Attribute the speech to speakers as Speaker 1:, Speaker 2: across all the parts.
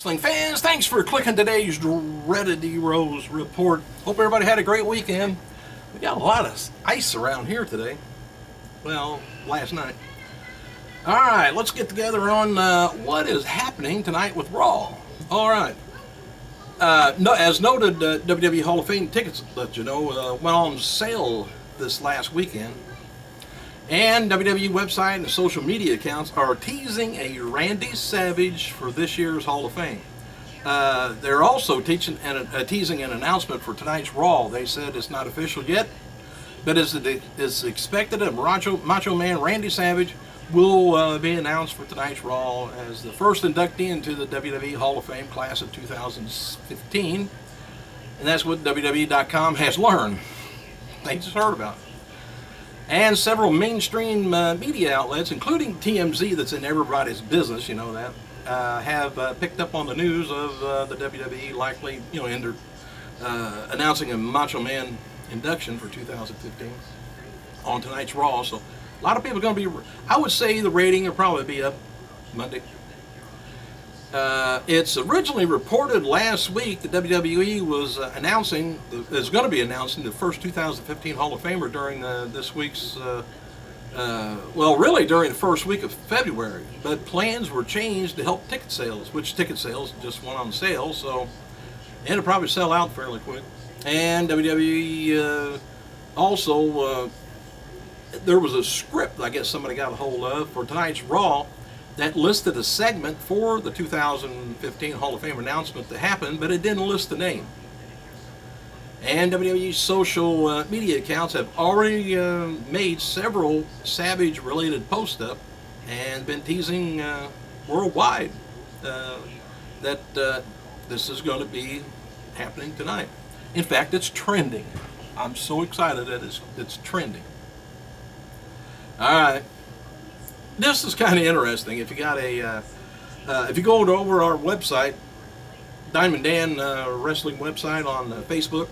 Speaker 1: Wrestling fans, thanks for clicking today's Dreaded Heroes report. Hope everybody had a great weekend. We got a lot of ice around here today. Well, last night. Alright, let's get together on what is happening tonight with Raw. Alright. As noted, WWE Hall of Fame tickets, let you know, went on sale this last weekend. And WWE website and social media accounts are teasing a Randy Savage for this year's Hall of Fame. They're also teasing an announcement for tonight's Raw. They said it's not official yet, but it's expected that Macho Man Randy Savage will be announced for tonight's Raw as the first inductee into the WWE Hall of Fame class of 2015. And that's what WWE.com has learned. They just heard about it. And several mainstream media outlets, including TMZ, that's in everybody's business, you know that, have picked up on the news of the WWE likely, announcing a Macho Man induction for 2015 on tonight's Raw. So a lot of people are going to be, I would say the rating will probably be up Monday. It's originally reported last week that WWE was is going to be announcing the first 2015 Hall of Famer during this week's, during the first week of February. But plans were changed to help ticket sales, which ticket sales just went on sale, so it'll probably sell out fairly quick. And WWE also, there was a script I guess somebody got a hold of for tonight's Raw that listed a segment for the 2015 Hall of Fame announcement to happen, but it didn't list the name. And WWE's social media accounts have already made several Savage-related posts up and been teasing worldwide that this is going to be happening tonight. In fact, it's trending. I'm so excited that it's trending. All right. This is kind of interesting. If you got if you go over our website, Diamond Dan Wrestling website on Facebook,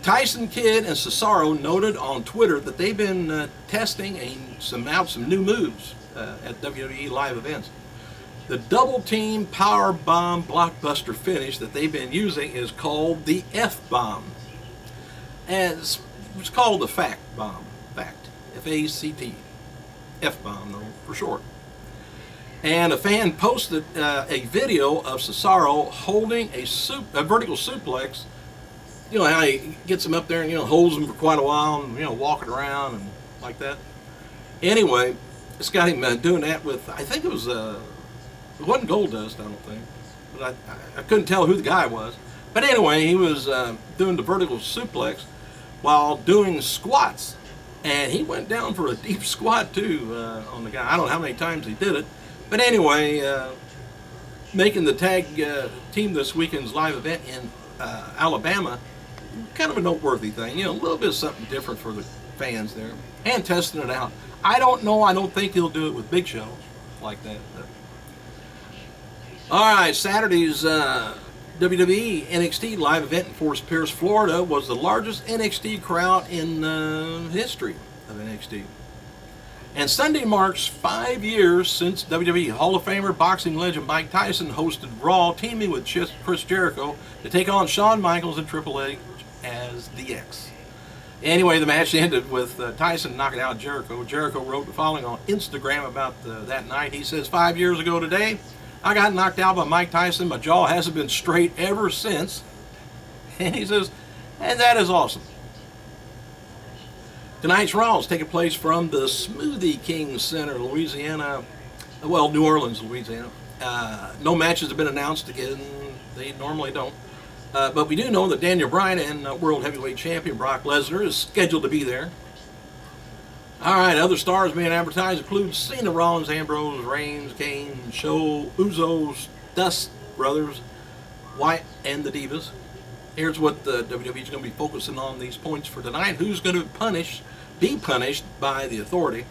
Speaker 1: Tyson Kidd and Cesaro noted on Twitter that they've been testing some new moves at WWE live events. The double team power bomb blockbuster finish that they've been using is called the F-bomb, and it's called the Fact Bomb. F-A-C-T. F-bomb, though, for short. And a fan posted a video of Cesaro holding a vertical suplex. You know how he gets him up there and, holds him for quite a while and, walking around and like that. Anyway, it's got him doing that with, I think it wasn't Goldust, I don't think. But I couldn't tell who the guy was. But anyway, he was doing the vertical suplex while doing squats. And he went down for a deep squat, too, on the guy. I don't know how many times he did it. But anyway, making the tag team this weekend's live event in Alabama, kind of a noteworthy thing. A little bit of something different for the fans there. And testing it out. I don't know. I don't think he'll do it with Big Show like that. But. All right, Saturday's WWE NXT live event in Fort Pierce, Florida was the largest NXT crowd in history of NXT. And Sunday marks 5 years since WWE Hall of Famer boxing legend Mike Tyson hosted Raw, teaming with Chris Jericho to take on Shawn Michaels and Triple H as DX. Anyway, the match ended with Tyson knocking out Jericho. Jericho wrote the following on Instagram about that night. He says, 5 years ago today, I got knocked out by Mike Tyson. My jaw hasn't been straight ever since. And he says, and that is awesome. Tonight's Raw is taking place from the Smoothie King Center, Louisiana. Well, New Orleans, Louisiana. No matches have been announced again. They normally don't. But we do know that Daniel Bryan and World Heavyweight Champion Brock Lesnar is scheduled to be there. All right, other stars being advertised include Cena, Rollins, Ambrose, Reigns, Kane, Show, Usos, Dust Brothers, Wyatt, and the Divas. Here's what the WWE is going to be focusing on these points for tonight. Who's going to be punished by the Authority?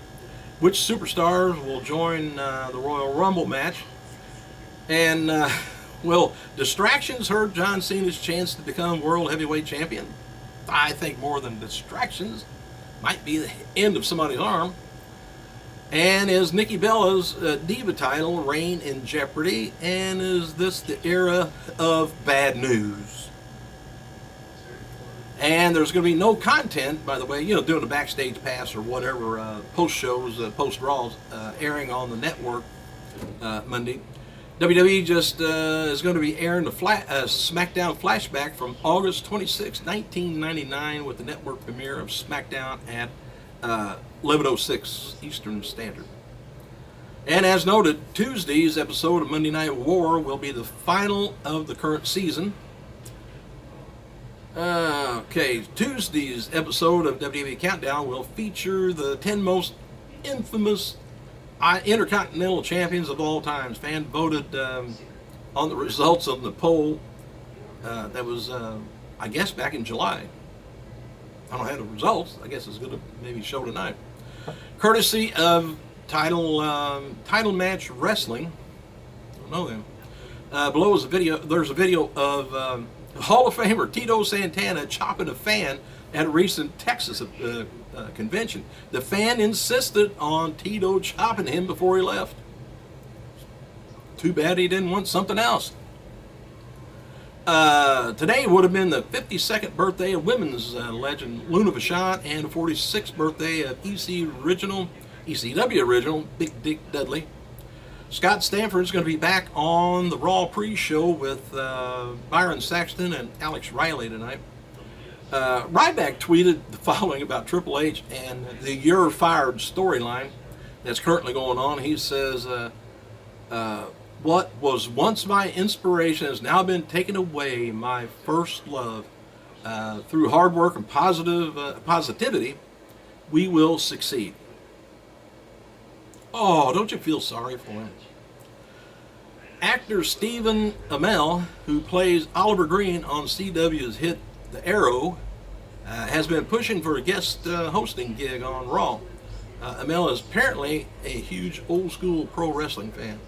Speaker 1: Which superstars will join the Royal Rumble match? And, will distractions hurt John Cena's chance to become World Heavyweight Champion? I think more than distractions. Might be the end of somebody's arm. And is Nikki Bella's Diva title reign in jeopardy? And is this the era of bad news? And there's going to be no content, by the way, you know, doing a backstage pass or whatever, post shows, post Raws, airing on the network Monday. WWE just is going to be airing the SmackDown flashback from August 26, 1999, with the network premiere of SmackDown at 11:06 Eastern Standard. And as noted, Tuesday's episode of Monday Night War will be the final of the current season. Okay, Tuesday's episode of WWE Countdown will feature the 10 most infamous Intercontinental Champions of all times. Fan voted on the results of the poll that was, I guess, back in July. I don't have the results. I guess it's going to maybe show tonight. Courtesy of title match wrestling. I don't know them. Below is a video. There's a video of Hall of Famer Tito Santana chopping a fan at a recent Texas convention. The fan insisted on Tito chopping him before he left. Too bad he didn't want something else. Today would have been the 52nd birthday of women's legend Luna Vachon and the 46th birthday of ECW original Big Dick Dudley. Scott Stanford is going to be back on the Raw pre-show with Byron Saxton and Alex Riley tonight. Ryback tweeted the following about Triple H and the "You're Fired" storyline that's currently going on. He says, "What was once my inspiration has now been taken away, my first love. Through hard work and positivity, we will succeed." Oh, don't you feel sorry for him? Actor Stephen Amell, who plays Oliver Green on CW's hit The Arrow, has been pushing for a guest hosting gig on Raw. Amell is apparently a huge old school pro wrestling fan.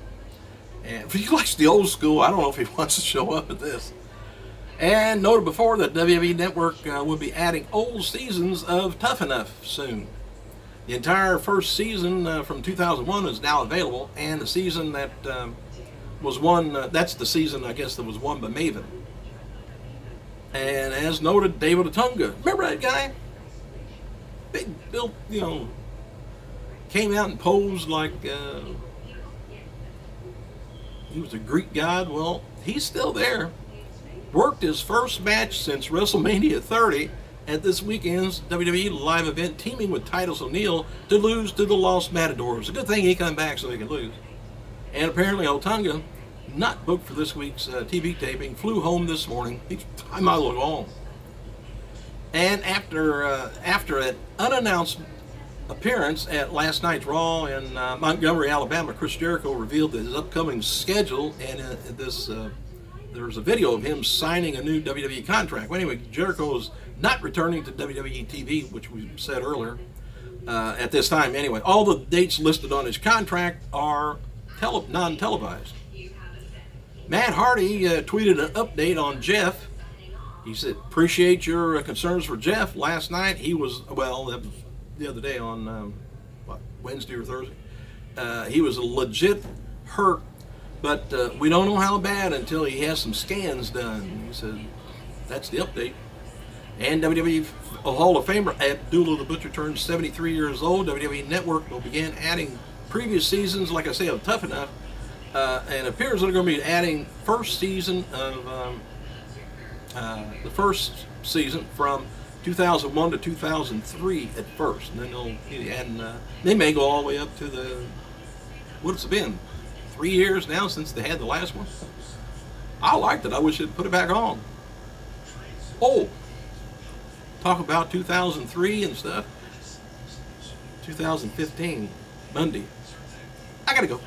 Speaker 1: And if he likes the old school, I don't know if he wants to show up at this. And noted before that WWE Network will be adding old seasons of Tough Enough soon. The entire first season from 2001 is now available, and the season that was won, that's the season, I guess, that was won by Maven. And as noted, David Otunga, remember that guy? Big built, you know, came out and posed like he was a Greek god. Well, he's still there. Worked his first match since WrestleMania 30 at this weekend's WWE live event, teaming with Titus O'Neil to lose to the Lost Matadors. A good thing he came back so he could lose. And apparently Otunga, not booked for this week's TV taping, flew home this morning. I might as well go home. And after an unannounced appearance at last night's Raw in Montgomery, Alabama, Chris Jericho revealed his upcoming schedule, and there's a video of him signing a new WWE contract. Well, anyway, Jericho is not returning to WWE TV, which we said earlier, at this time anyway. All the dates listed on his contract are non-televised. Matt Hardy tweeted an update on Jeff. He said, "Appreciate your concerns for Jeff. Last night he was, well, that was the other day on Wednesday or Thursday. He was legit hurt, but we don't know how bad until he has some scans done." He said, that's the update. And WWE Hall of Famer Abdullah the Butcher turns 73 years old. WWE Network will begin adding previous seasons, like I say, of Tough Enough. And it appears they're going to be adding first season of the first season from 2001 to 2003 at first, and then they may go all the way up to the, what's it been, 3 years now since they had the last one. I liked it. I wish they'd put it back on. Oh, talk about 2003 and stuff. 2015 Monday. I gotta go.